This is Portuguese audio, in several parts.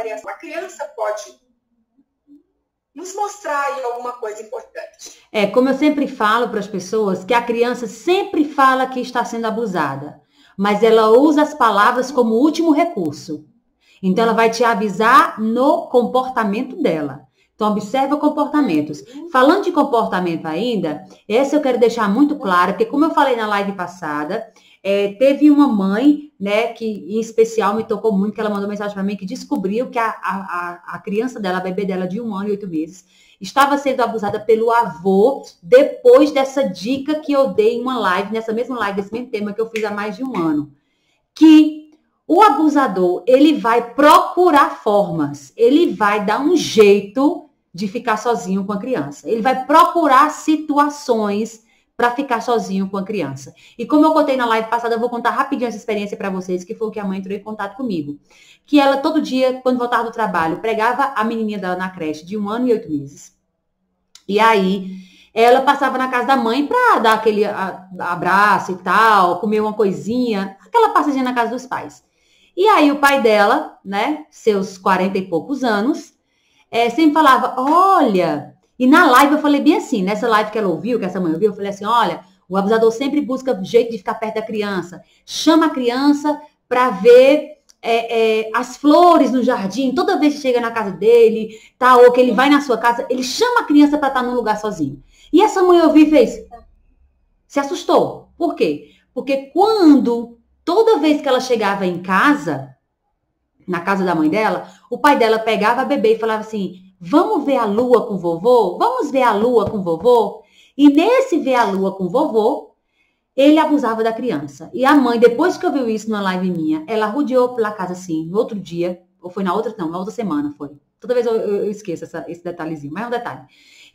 variação. A criança pode nos mostrar aí alguma coisa importante. Como eu sempre falo para as pessoas, que a criança sempre fala que está sendo abusada, mas ela usa as palavras como último recurso. Então, ela vai te avisar no comportamento dela. Então, observa comportamentos. Falando de comportamento ainda, essa eu quero deixar muito claro, porque como eu falei na live passada, teve uma mãe, né, que em especial me tocou muito, que ela mandou mensagem para mim, que descobriu que a criança dela, a bebê dela de 1 ano e 8 meses, estava sendo abusada pelo avô, depois dessa dica que eu dei em uma live, nessa mesma live, desse mesmo tema que eu fiz há mais de 1 ano. Que o abusador, ele vai procurar formas, ele vai dar um jeito de ficar sozinho com a criança. Ele vai procurar situações para ficar sozinho com a criança. E como eu contei na live passada, eu vou contar rapidinho essa experiência para vocês, que foi o que a mãe entrou em contato comigo. Que ela, todo dia, quando voltava do trabalho, pregava a menininha dela na creche de 1 ano e 8 meses. E aí, ela passava na casa da mãe para dar aquele abraço e tal, comer uma coisinha, aquela passadinha na casa dos pais. E aí, o pai dela, né, seus 40 e poucos anos, sempre falava, olha... E na live eu falei bem assim, nessa live que ela ouviu, que essa mãe ouviu, eu falei assim, olha, o abusador sempre busca jeito de ficar perto da criança. Chama a criança para ver as flores no jardim, toda vez que chega na casa dele, tá, ou que ele vai na sua casa, ele chama a criança para estar num lugar sozinho. E essa mãe ouviu e fez, se assustou. Por quê? Porque toda vez que ela chegava em casa, na casa da mãe dela, o pai dela pegava a bebê e falava assim, vamos ver a lua com vovô? Vamos ver a lua com vovô? E nesse ver a lua com vovô, ele abusava da criança. E a mãe, depois que ouviu isso numa live minha, ela rodeou pela casa assim, no outro dia, ou foi na outra semana foi. Toda vez eu esqueço esse detalhezinho, mas é um detalhe.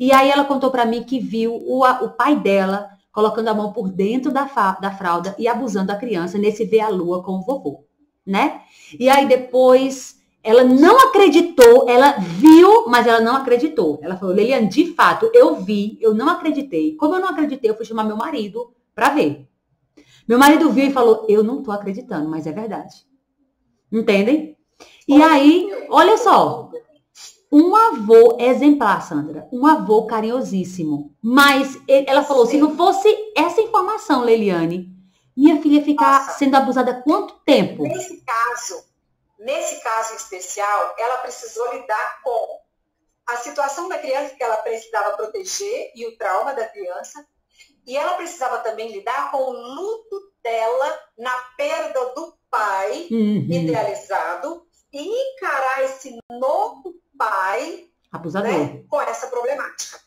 E aí ela contou pra mim que viu o pai dela colocando a mão por dentro da fralda e abusando da criança nesse ver a lua com o vovô, né? E aí depois... Ela não acreditou, ela viu, mas ela não acreditou. Ela falou, Leliane, de fato, eu vi, eu não acreditei. Como eu não acreditei, eu fui chamar meu marido para ver. Meu marido viu e falou, eu não tô acreditando, mas é verdade. Entendem? E aí, olha só, um avô exemplar, Sandra, um avô carinhosíssimo. Mas ela falou, se não fosse essa informação, Leliane, minha filha ia ficar sendo abusada quanto tempo? Nesse caso especial, ela precisou lidar com a situação da criança que ela precisava proteger e o trauma da criança. E ela precisava também lidar com o luto dela na perda do pai idealizado e encarar esse novo pai abusador, né, com essa problemática.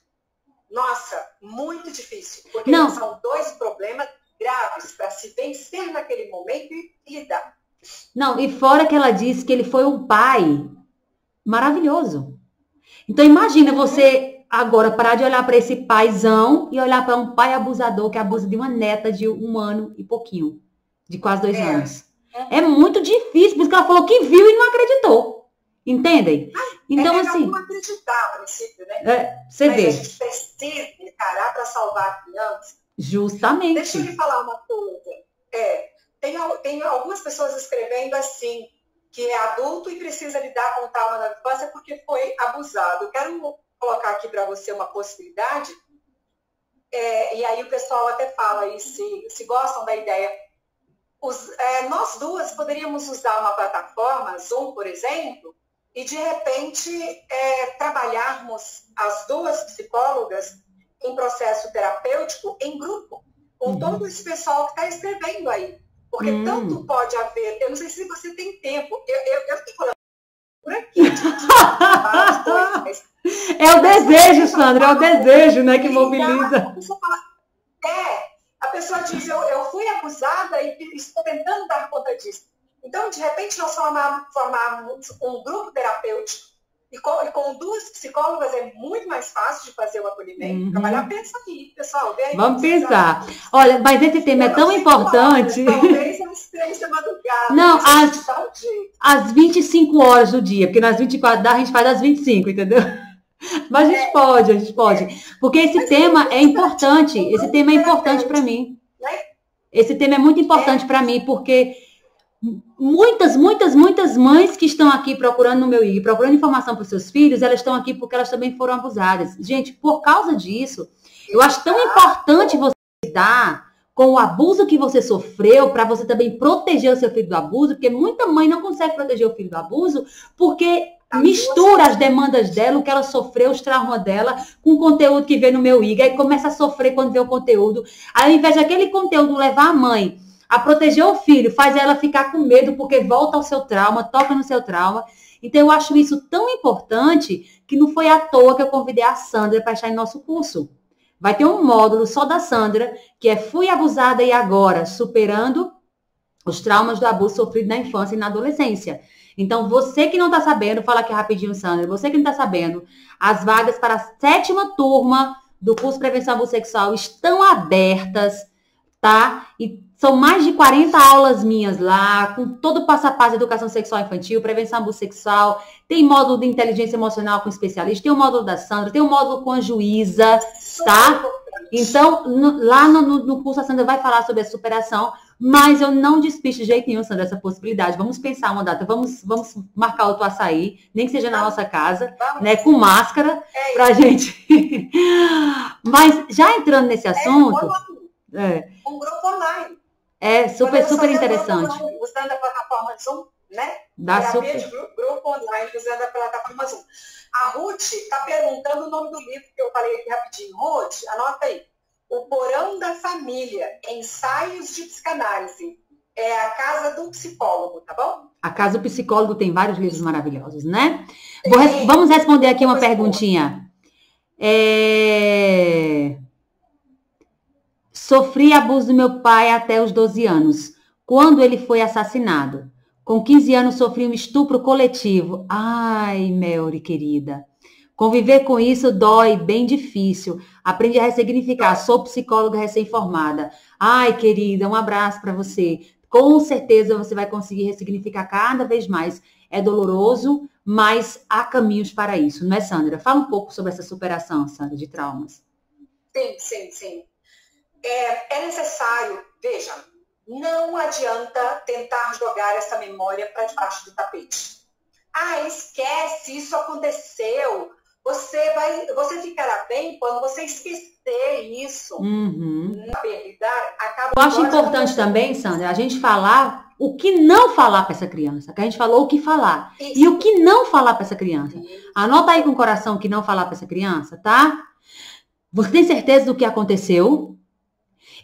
Nossa, muito difícil. Porque são 2 problemas graves para se vencer naquele momento e lidar. Não, e fora que ela disse que ele foi um pai maravilhoso. Então imagina você agora parar de olhar para esse paizão e olhar para um pai abusador que abusa de uma neta de 1 ano e pouquinho, de quase 2 anos. É muito difícil, por isso que ela falou que viu e não acreditou. Entendem? Então assim, não acreditar a princípio, né? Você vê. A gente precisa encarar para salvar a criança. Justamente. Deixa eu lhe falar uma coisa. Tem algumas pessoas escrevendo assim, que é adulto e precisa lidar com o trauma da infância porque foi abusado. Eu quero colocar aqui para você uma possibilidade, e aí o pessoal até fala aí, se gostam da ideia. Nós duas poderíamos usar uma plataforma, Zoom, por exemplo, e de repente trabalharmos as 2 psicólogas em processo terapêutico em grupo, com todo esse pessoal que está escrevendo aí. Porque tanto pode haver, eu não sei se você tem tempo, eu fico falando por aqui. É o desejo, Sandra, é o desejo, né, que mobiliza. A pessoa diz, eu fui abusada e estou tentando dar conta disso. Então, de repente, nós formarmos um grupo terapêutico e com 2 psicólogas é muito mais fácil de fazer o acolhimento. Trabalhar, pensa aí, pessoal. Vamos pensar. Olha, mas esse tema é tão importante. Talvez às 3 da madrugada. Não, às 25 horas do dia, porque nas 24 a gente faz às 25, entendeu? Mas a gente pode. Porque esse tema é importante. Esse tema é importante para mim. Esse tema é muito importante para mim, porque muitas mães que estão aqui procurando no meu IG, procurando informação para os seus filhos, elas estão aqui porque elas também foram abusadas. Gente, por causa disso, eu acho tão importante você lidar com o abuso que você sofreu, para você também proteger o seu filho do abuso, porque muita mãe não consegue proteger o filho do abuso, porque mistura as demandas dela, o que ela sofreu, os traumas dela, com o conteúdo que vê no meu IG, aí começa a sofrer quando vê o conteúdo. Aí, ao invés daquele conteúdo levar a mãe a proteger o filho, faz ela ficar com medo, porque volta ao seu trauma, toca no seu trauma. Então, eu acho isso tão importante, que não foi à toa que eu convidei a Sandra para estar em nosso curso. Vai ter um módulo só da Sandra, que é Fui Abusada e Agora, superando os traumas do abuso sofrido na infância e na adolescência. Então, você que não está sabendo, fala aqui rapidinho, Sandra, você que não está sabendo, as vagas para a 7ª turma do curso Prevenção Abuso Sexual estão abertas, tá? E são mais de 40 aulas minhas lá, com todo o passo a passo de educação sexual infantil, prevenção abuso sexual, tem módulo de inteligência emocional com especialista, tem o módulo da Sandra, tem o módulo com a juíza, tá? Então, lá no curso a Sandra vai falar sobre a superação, mas eu não despisto de jeito nenhum, Sandra, essa possibilidade. Vamos pensar uma data, vamos marcar outro açaí, nem que seja na nossa casa, né, com máscara, pra gente. Mas já entrando nesse assunto... Um grupo online. Super interessante. Usando a plataforma Zoom, né? Dá super. De grupo online usando a plataforma Zoom. A Ruth está perguntando o nome do livro que eu falei aqui rapidinho. Ruth, anota aí. O Porão da Família, Ensaios de Psicanálise. É a Casa do Psicólogo, tá bom? A Casa do Psicólogo tem vários livros maravilhosos, né? Vamos responder aqui uma perguntinha. Sofri abuso do meu pai até os 12 anos, quando ele foi assassinado. Com 15 anos sofri um estupro coletivo. Ai, Melry, querida. Conviver com isso dói, bem difícil. Aprendi a ressignificar. Sou psicóloga recém-formada. Ai, querida, um abraço para você. Com certeza você vai conseguir ressignificar cada vez mais. É doloroso, mas há caminhos para isso, não é, Sandra? Fala um pouco sobre essa superação, Sandra, de traumas. Sim. É necessário, veja, não adianta tentar jogar essa memória para debaixo do tapete. Esquece, isso aconteceu. Você ficará bem quando você esquecer isso. Saber lidar, eu acho importante também, Sandra, a gente falar o que não falar para essa criança. Que a gente falou o que falar. Isso. E o que não falar para essa criança. Anota aí com o coração o que não falar para essa criança, tá? Você tem certeza do que aconteceu?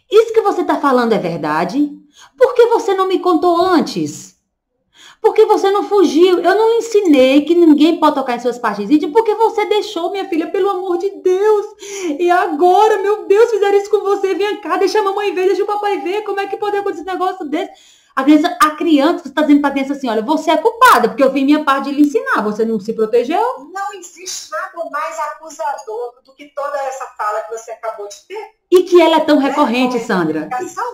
Isso que você está falando é verdade? Por que você não me contou antes? Por que você não fugiu? Eu não lhe ensinei que ninguém pode tocar em suas partes íntimas. Porque você deixou, minha filha, pelo amor de Deus. E agora, meu Deus, fizeram isso com você. Vem cá, deixa a mamãe ver, deixa o papai ver. Como é que pode acontecer um negócio desse? A criança, você está dizendo para a criança assim, olha, você é culpada, porque eu fiz minha parte de lhe ensinar, você não se protegeu? Não existe nada mais acusador do que toda essa fala que você acabou de ter. E que ela é tão recorrente, Sandra.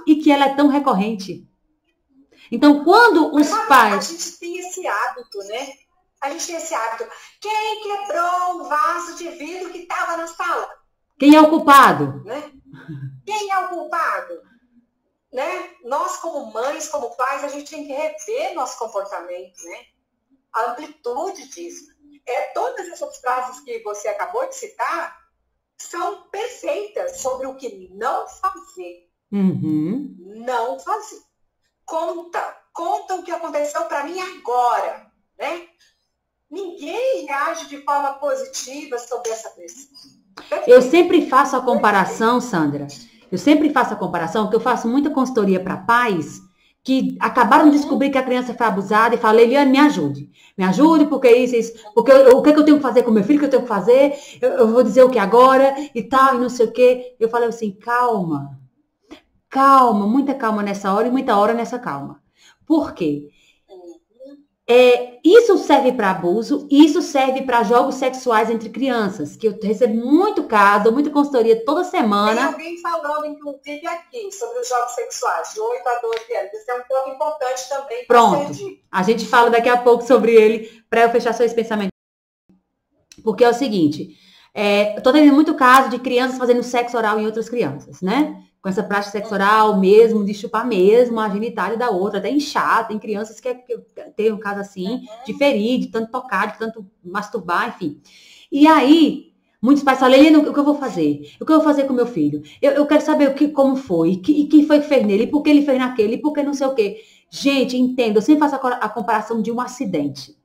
E que ela é tão recorrente. Então, quando os pais... A gente tem esse hábito, né? A gente tem esse hábito. Quem quebrou o vaso de vidro que estava na sala? Quem é o culpado? Né? Quem é o culpado? Né? Nós, como mães, como pais, a gente tem que rever nosso comportamento, né? A amplitude disso. Todas essas frases que você acabou de citar são perfeitas sobre o que não fazer. Não fazer. Conta o que aconteceu para mim agora, né? Ninguém age de forma positiva sobre essa pressão. Eu sempre faço a comparação, Sandra. Eu sempre faço a comparação, porque eu faço muita consultoria para pais que acabaram de descobrir que a criança foi abusada e falam, Eliane, me ajude. Me ajude, porque isso. Porque o que eu tenho que fazer com meu filho, o que eu tenho que fazer? Eu vou dizer o que agora e tal, e não sei o quê. Eu falei assim, calma. Calma, muita calma nessa hora e muita hora nessa calma. Por quê? Isso serve para abuso e isso serve para jogos sexuais entre crianças, que eu recebo muito caso, muita consultoria toda semana. Tem alguém falando, inclusive, aqui, sobre os jogos sexuais, de 8 a 12 anos. Esse é um ponto importante também. Pronto, a gente fala daqui a pouco sobre ele, para eu fechar só esse pensamento. Porque é o seguge, eu tô tendo muito caso de crianças fazendo sexo oral em outras crianças, né? com essa prática sexo oral mesmo, de chupar mesmo a genitália da outra, até inchar. Tem crianças que tem um caso assim, de ferir, de tanto tocar, de tanto masturbar, enfim. E aí, muitos pais falam, Helena, o que eu vou fazer? O que eu vou fazer com meu filho? Eu quero saber como foi, e quem foi que fez nele, e por que ele fez naquele, e por que não sei o quê. Gente, entenda, eu sempre faço a comparação de um acidente.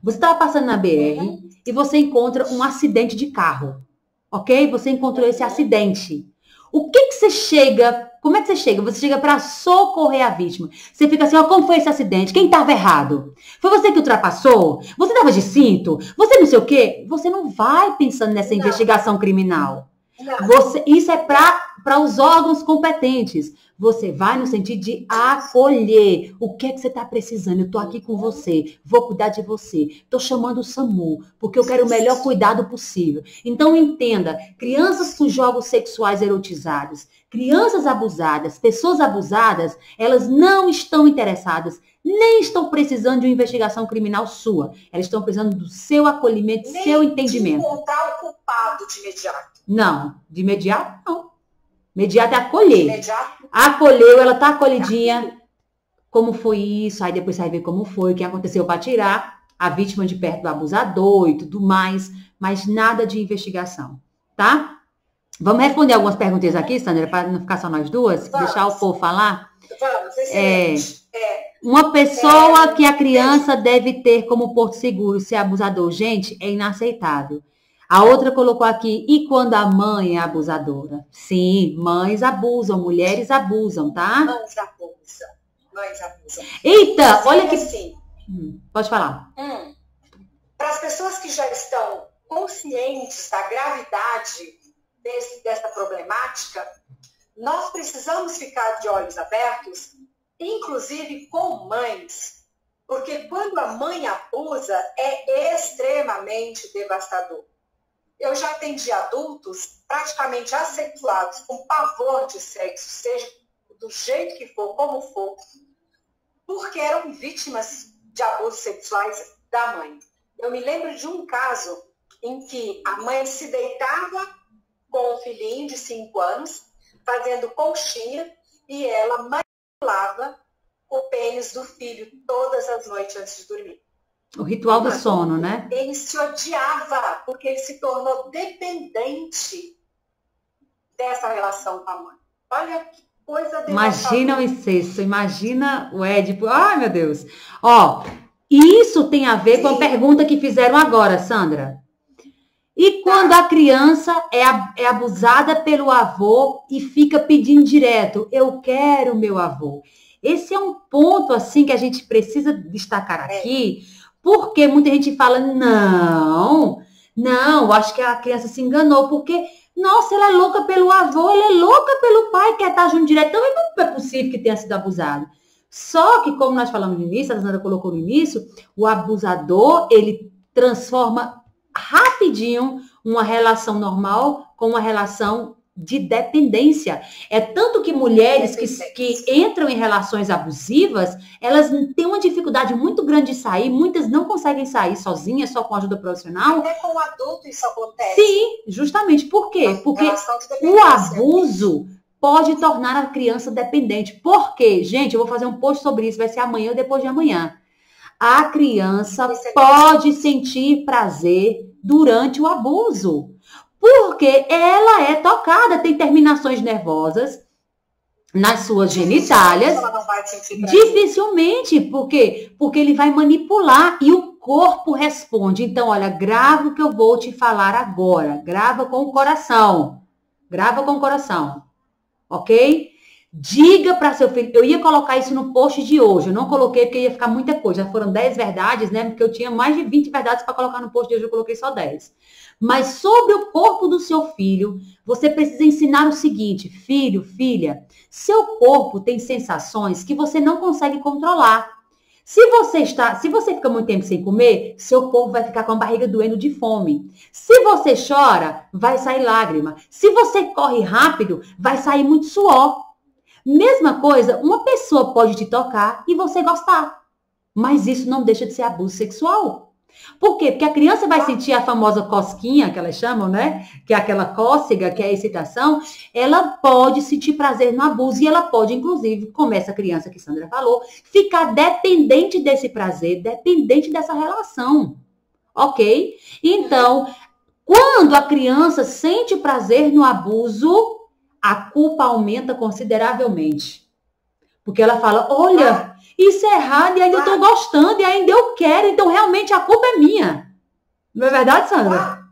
Você estava passando na BR e você encontra um acidente de carro, ok? Você encontrou esse acidente. O que você chega, como é que você chega? Você chega para socorrer a vítima. Você fica assim, ó, como foi esse acidente? Quem estava errado? Foi você que ultrapassou? Você estava de cinto? Você não sei o quê? Você não vai pensando nessa investigação criminal. Isso é para os órgãos competentes. Você vai no sentido de acolher. O que é que você está precisando? Eu estou aqui com você. Vou cuidar de você. Estou chamando o SAMU, porque eu quero o melhor cuidado possível. Então, entenda, crianças com jogos sexuais erotizados, crianças abusadas, pessoas abusadas, elas não estão interessadas, nem estão precisando de uma investigação criminal sua. Elas estão precisando do seu acolhimento, do seu entendimento. Nem de encontrar o culpado de imediato. Não, de imediato não. Imediato é acolher. Imediato. Acolheu, ela tá acolhidinha. Como foi isso? Aí depois você vai ver como foi, o que aconteceu para tirar a vítima de perto do abusador e tudo mais. Mas nada de investigação, tá? Vamos responder algumas perguntas aqui, Sandra, para não ficar só nós duas? Vamos. Deixar o povo falar? Vamos, excelente. Uma pessoa que a criança deve ter como porto seguro ser abusador. Gente, é inaceitável. A outra colocou aqui, e quando a mãe é abusadora? Sim, mães abusam, mulheres abusam, tá? Mães abusam. Mães abusam. Eita, olha que... Assim, pode falar. Para as pessoas que já estão conscientes da gravidade dessa problemática, nós precisamos ficar de olhos abertos, inclusive com mães, porque quando a mãe abusa, é extremamente devastador. Eu já atendi adultos praticamente assexuados, com pavor de sexo, seja do jeito que for, como for, porque eram vítimas de abusos sexuais da mãe. Eu me lembro de um caso em que a mãe se deitava com um filhinho de 5 anos, fazendo conchinha, e ela manipulava o pênis do filho todas as noites antes de dormir. O ritual do sono, né? Ele se odiava, porque ele se tornou dependente dessa relação com a mãe. Olha que coisa devastadora. Imagina o incesto, imagina o Édipo. Ai, meu Deus. Ó, isso tem a ver com a pergunta que fizeram agora, Sandra. E quando a criança é abusada pelo avô e fica pedindo direto, eu quero meu avô. Esse é um ponto, assim, que a gente precisa destacar aqui, porque muita gente fala, não, acho que a criança se enganou, porque, nossa, ela é louca pelo avô, ela é louca pelo pai, quer estar junto direto, então não é possível que tenha sido abusado. Só que, como nós falamos no início, a Sandra colocou no início, o abusador, ele transforma rapidinho uma relação normal com uma relação de dependência. É tanto que mulheres que entram em relações abusivas, elas têm uma dificuldade muito grande de sair, muitas não conseguem sair sozinhas, só com ajuda profissional. Até com o adulto isso acontece. Sim, justamente. Por quê? Porque o abuso pode tornar a criança dependente. Por quê? Gente, eu vou fazer um post sobre isso, vai ser amanhã ou depois de amanhã. A criança pode sentir prazer durante o abuso. Porque ela é tocada, tem terminações nervosas nas suas genitálias. Ela não vai sentir prazer. Dificilmente. Por quê? Porque ele vai manipular e o corpo responde. Então, olha, grava o que eu vou te falar agora. Grava com o coração. Grava com o coração. Ok? Diga para seu filho. Eu ia colocar isso no post de hoje. Eu não coloquei porque ia ficar muita coisa. Já foram 10 verdades, né? Porque eu tinha mais de 20 verdades para colocar no post de hoje. Eu coloquei só 10. Mas sobre o corpo do seu filho, você precisa ensinar o seguinte: filho, filha, seu corpo tem sensações que você não consegue controlar. Se você fica muito tempo sem comer, seu corpo vai ficar com a barriga doendo de fome. Se você chora, vai sair lágrima. Se você corre rápido, vai sair muito suor. Mesma coisa, uma pessoa pode te tocar e você gostar. Mas isso não deixa de ser abuso sexual. Por quê? Porque a criança vai sentir a famosa cosquinha, que elas chamam, né? Que é aquela cócega, que é a excitação. Ela pode sentir prazer no abuso e ela pode, inclusive, como essa criança que Sandra falou, ficar dependente desse prazer, dependente dessa relação. Ok? Então, quando a criança sente prazer no abuso, a culpa aumenta consideravelmente. Porque ela fala, olha, isso é errado e ainda estou gostando e ainda eu quero, então realmente a culpa é minha. Não é verdade, Sandra?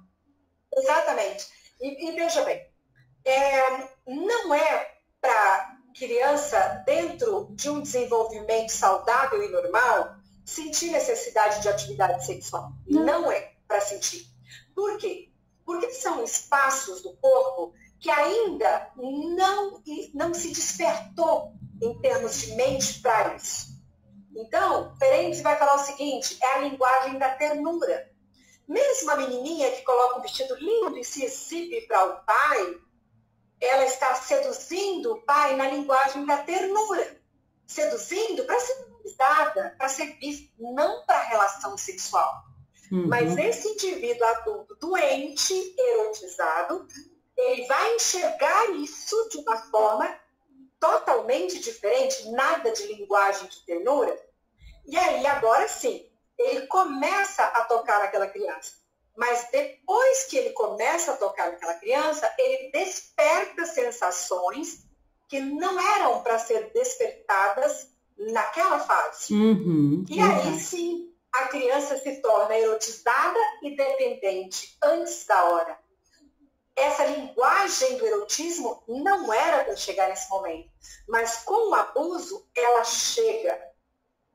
Exatamente. E veja bem, não é para criança, dentro de um desenvolvimento saudável e normal, sentir necessidade de atividade sexual. Não é para sentir. Por quê? Porque são espaços do corpo que ainda não se despertou em termos de mente para isso. Então, Ferenczi vai falar o seguinte, é a linguagem da ternura. Mesmo a menininha que coloca um vestido lindo e se exibe para o pai, ela está seduzindo o pai na linguagem da ternura. Seduzindo para ser valorizada, para ser vista, não para relação sexual. Uhum. Mas esse indivíduo adulto doente, erotizado, ele vai enxergar isso de uma forma totalmente diferente, nada de linguagem de ternura. E aí, agora sim, ele começa a tocar naquela criança. Mas depois que ele começa a tocar naquela criança, ele desperta sensações que não eram para ser despertadas naquela fase. Uhum, e aí sim, a criança se torna erotizada e dependente antes da hora. Essa linguagem do erotismo não era para chegar nesse momento. Mas com o abuso, ela chega.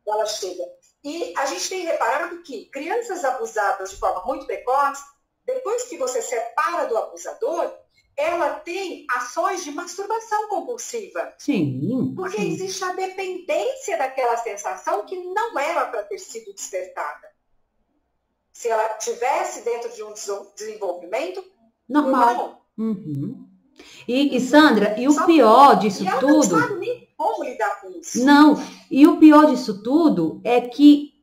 Ela chega. E a gente tem reparado que crianças abusadas de forma muito precoce, depois que você separa do abusador, ela tem ações de masturbação compulsiva. Sim. Porque existe a dependência daquela sensação que não era para ter sido despertada. Se ela tivesse dentro de um desenvolvimento normal. Uhum. E Sandra, e o pior disso tudo... Ela não sabe nem como lidar com isso. Não, e o pior disso tudo é que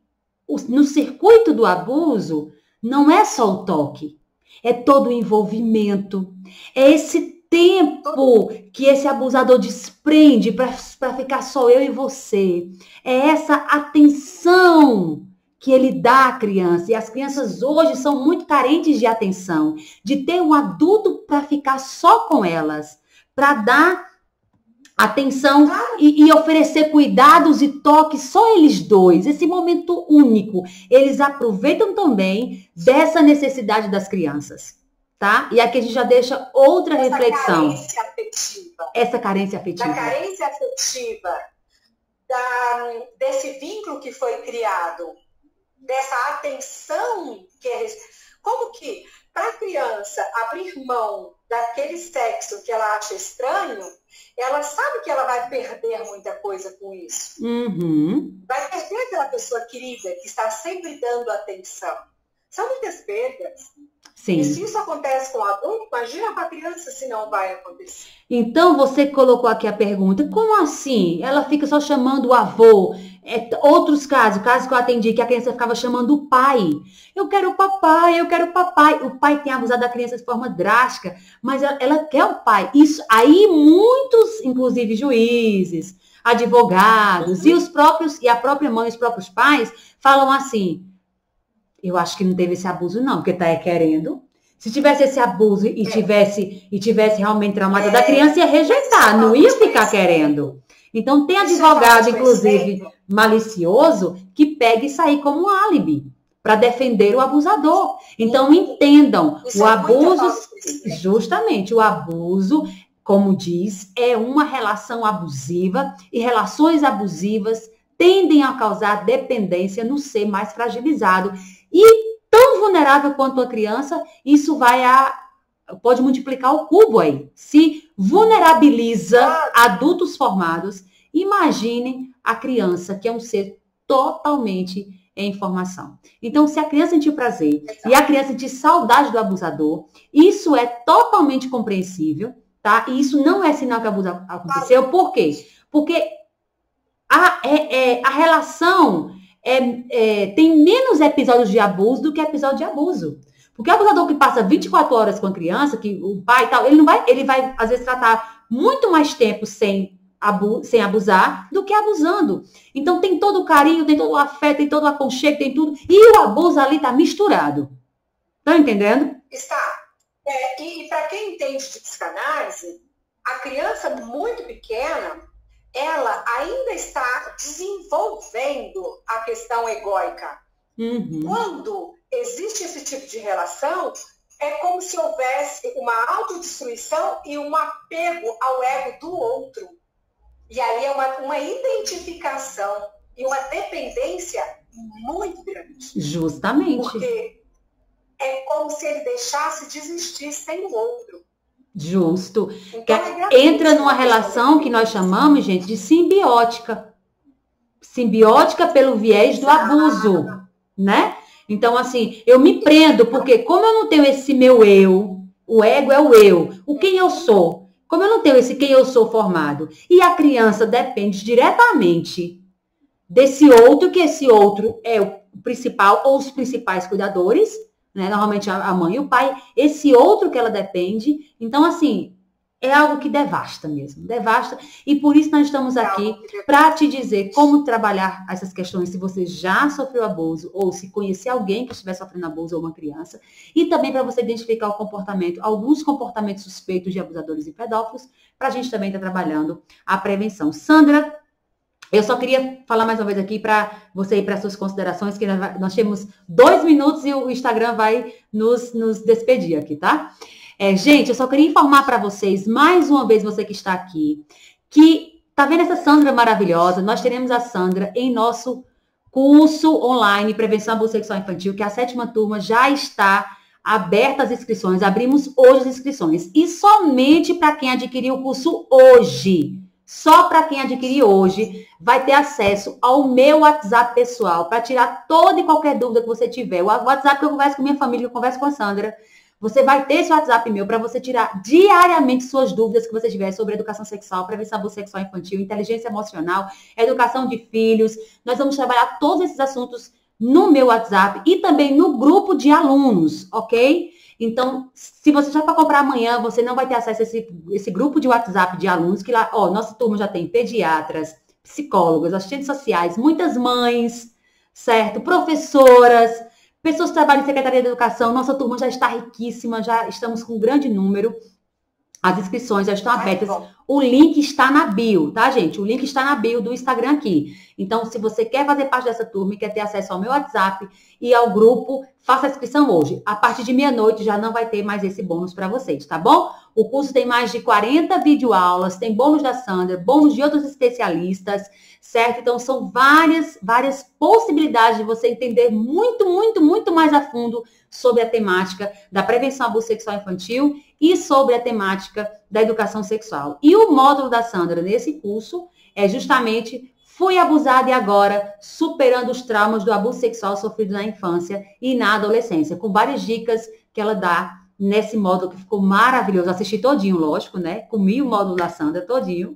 no circuito do abuso não é só o toque, é todo o envolvimento, é esse tempo que esse abusador desprende para ficar só eu e você, é essa atenção que ele dá à criança. E as crianças hoje são muito carentes de atenção, de ter um adulto para ficar só com elas, para dar atenção e oferecer cuidados e toques, só eles dois, esse momento único. Eles aproveitam também dessa necessidade das crianças, tá? E aqui a gente já deixa outra reflexão. Carência afetiva. Essa carência afetiva. Da carência afetiva, desse vínculo que foi criado, dessa atenção que é... Como que, para a criança abrir mão daquele sexo que ela acha estranho, ela sabe que ela vai perder muita coisa com isso. Uhum. Vai perder aquela pessoa querida que está sempre dando atenção. São muitas perdas. Sim. E se isso acontece com o adulto, imagina com a criança se não vai acontecer. Então, você colocou aqui a pergunta, como assim? Ela fica só chamando o avô. Outros casos que eu atendi, que a criança ficava chamando o pai. Eu quero o papai, eu quero o papai. O pai tem abusado da criança de forma drástica, mas ela quer o pai. Isso aí muitos, inclusive juízes, advogados e a própria mãe, os próprios pais, falam assim, eu acho que não teve esse abuso não, porque tá querendo. Se tivesse esse abuso e tivesse realmente traumatizado da criança, ia rejeitar, não ia ficar querendo. Então, tem advogado, inclusive, malicioso, que pega isso aí como um álibi para defender o abusador. Então, entendam, o abuso, justamente, o abuso, como diz, é uma relação abusiva e relações abusivas tendem a causar dependência no ser mais fragilizado. E tão vulnerável quanto a criança, isso pode multiplicar o cubo aí. Se vulnerabiliza adultos formados, imaginem a criança, que é um ser totalmente em formação. Então, se a criança sentir prazer e a criança sentir saudade do abusador, isso é totalmente compreensível, tá? E isso não é sinal que abuso aconteceu. Por quê? Porque a relação tem menos episódios de abuso do que episódio de abuso. Porque o abusador que passa 24 horas com a criança, que o pai e tal, ele vai, às vezes, tratar muito mais tempo sem abusar do que abusando. Então, tem todo o carinho, tem todo o afeto, tem todo o aconchego, tem tudo. E o abuso ali está misturado. Estão entendendo? Está. E para quem entende de psicanálise, a criança muito pequena, ela ainda está desenvolvendo a questão egóica. Uhum. Quando existe esse tipo de relação, é como se houvesse uma autodestruição e um apego ao ego do outro. E ali é uma identificação e uma dependência muito grande. Justamente. Porque é como se ele deixasse de existir sem o outro. Justo. Então, entra numa relação que nós chamamos, gente, de simbiótica. Simbiótica pelo viés do abuso, né? Então, assim, eu me prendo, porque como eu não tenho esse meu eu, o ego é o eu, o quem eu sou, como eu não tenho esse quem eu sou formado, e a criança depende diretamente desse outro, que esse outro é o principal ou os principais cuidadores, né? Normalmente a mãe e o pai, esse outro que ela depende. Então, assim, é algo que devasta mesmo, devasta. E por isso nós estamos aqui para te dizer como trabalhar essas questões, se você já sofreu abuso ou se conhecer alguém que estiver sofrendo abuso ou uma criança. E também para você identificar o comportamento, alguns comportamentos suspeitos de abusadores e pedófilos, para a gente também estar trabalhando a prevenção. Sandra, eu só queria falar mais uma vez aqui para você ir para suas considerações, que nós temos 2 minutos e o Instagram vai nos despedir aqui, tá? Gente, eu só queria informar para vocês, mais uma vez, você que está aqui, que tá vendo essa Sandra maravilhosa? Nós teremos a Sandra em nosso curso online Prevenção Abuso Sexual Infantil, que a 7ª turma já está aberta as inscrições. Abrimos hoje as inscrições. E somente para quem adquirir o curso hoje, só para quem adquirir hoje, vai ter acesso ao meu WhatsApp pessoal, para tirar toda e qualquer dúvida que você tiver. O WhatsApp que eu converso com minha família, que eu converso com a Sandra. Você vai ter esse WhatsApp meu para você tirar diariamente suas dúvidas que você tiver sobre educação sexual, prevenção abuso sexual infantil, inteligência emocional, educação de filhos. Nós vamos trabalhar todos esses assuntos no meu WhatsApp e também no grupo de alunos, ok? Então, se você já for comprar amanhã, você não vai ter acesso a esse grupo de WhatsApp de alunos, que lá, nossa turma já tem pediatras, psicólogos, assistentes sociais, muitas mães, certo? Professoras, pessoas que trabalham em Secretaria de Educação. Nossa turma já está riquíssima, já estamos com um grande número. As inscrições já estão abertas. O link está na bio, tá, gente? O link está na bio do Instagram aqui. Então, se você quer fazer parte dessa turma e quer ter acesso ao meu WhatsApp e ao grupo, faça a inscrição hoje. A partir de meia-noite já não vai ter mais esse bônus para vocês, tá bom? O curso tem mais de 40 videoaulas, tem bônus da Sandra, bônus de outros especialistas, certo? Então, são várias possibilidades de você entender muito mais a fundo sobre a temática da prevenção ao abuso sexual infantil e sobre a temática da educação sexual. E o módulo da Sandra nesse curso é justamente fui abusada e agora superando os traumas do abuso sexual sofrido na infância e na adolescência, com várias dicas que ela dá nesse módulo que ficou maravilhoso. Assisti todinho, lógico, né? Comi o módulo da Sandra todinho.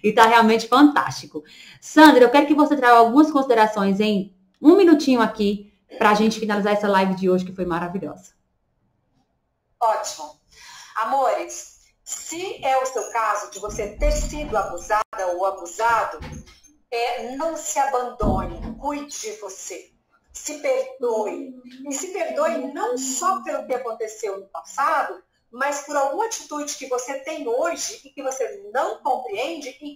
E tá realmente fantástico. Sandra, eu quero que você traga algumas considerações em 1 minutinho aqui para a gente finalizar essa live de hoje, que foi maravilhosa. Ótimo. Amores, se é o seu caso de você ter sido abusada ou abusado, não se abandone, cuide de você. Se perdoe. E se perdoe não só pelo que aconteceu no passado, mas por alguma atitude que você tem hoje e que você não compreende e